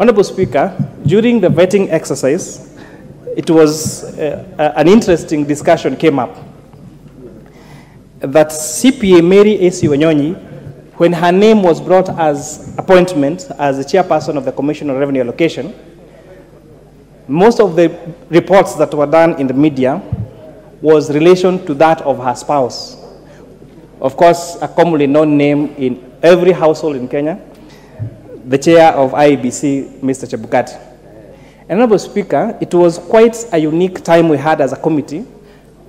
Honorable Speaker, during the vetting exercise, it was an interesting discussion came up that CPA Mary A.C. Wanyonyi, when her name was brought as appointment as the chairperson of the Commission on Revenue Allocation, most of the reports that were done in the media was relation to that of her spouse. Of course, a commonly known name in every household in Kenya, the chair of IEBC, Mr. Chebukati. Honorable Speaker, it was quite a unique time we had as a committee,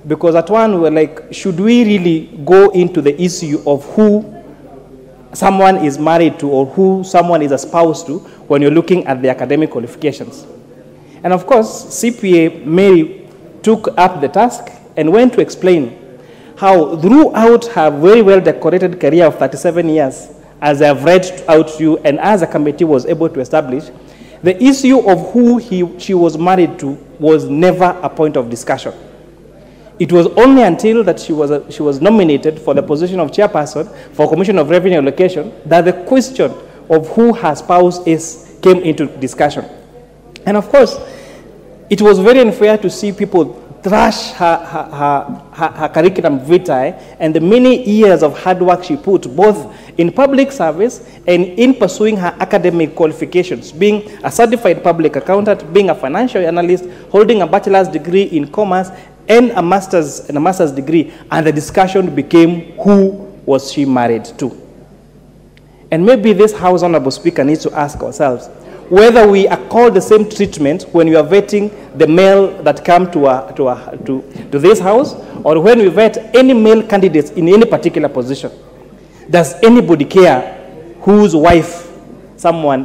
because at one we were like, should we really go into the issue of who someone is married to or who someone is a spouse to when you're looking at the academic qualifications? And of course, CPA Mary took up the task and went to explain how throughout her very well decorated career of 37 years, as I have read out to you and as a committee was able to establish, the issue of who she was married to was never a point of discussion. It was only until that she was nominated for the position of chairperson for Commission of Revenue Allocation that the question of who her spouse is came into discussion. And of course, it was very unfair to see people trash her curriculum vitae and the many years of hard work she put both in public service and in pursuing her academic qualifications, being a certified public accountant, being a financial analyst, holding a bachelor's degree in commerce and a master's degree, and the discussion became who was she married to. And maybe this House, Honorable Speaker, needs to ask ourselves whether we accord the same treatment when we are vetting the male that come to this House, or when we vet any male candidates in any particular position. Does anybody care whose wife someone,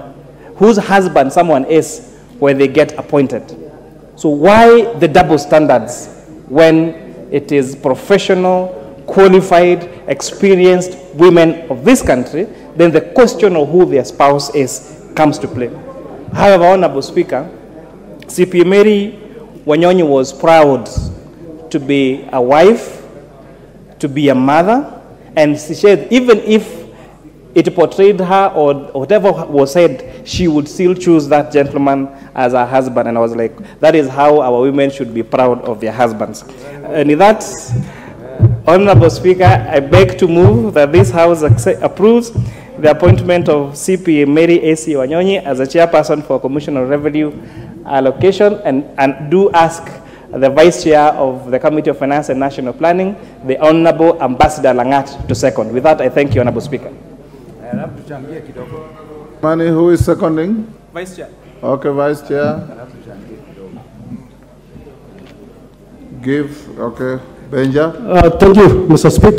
whose husband someone is when they get appointed? So why the double standards when it is professional, qualified, experienced women of this country? Then the question of who their spouse is comes to play. However, Honorable Speaker, CPA Mary Wanyonyi was proud to be a wife, to be a mother, and she said even if it portrayed her or whatever was said, she would still choose that gentleman as her husband. And I was like, that is how our women should be proud of their husbands. And with that, Honorable Speaker, I beg to move that this House approves the appointment of CPA Mary A.C. Wanyonyi as a chairperson for Commission on Revenue Allocation, and do ask the Vice Chair of the Committee of Finance and National Planning, the Honorable Ambassador Langat, to second. With that, I thank you, Honorable Speaker. Mani, who is seconding? Vice Chair. Okay, Vice Chair. Give, okay. Benja. Thank you, Mr. Speaker.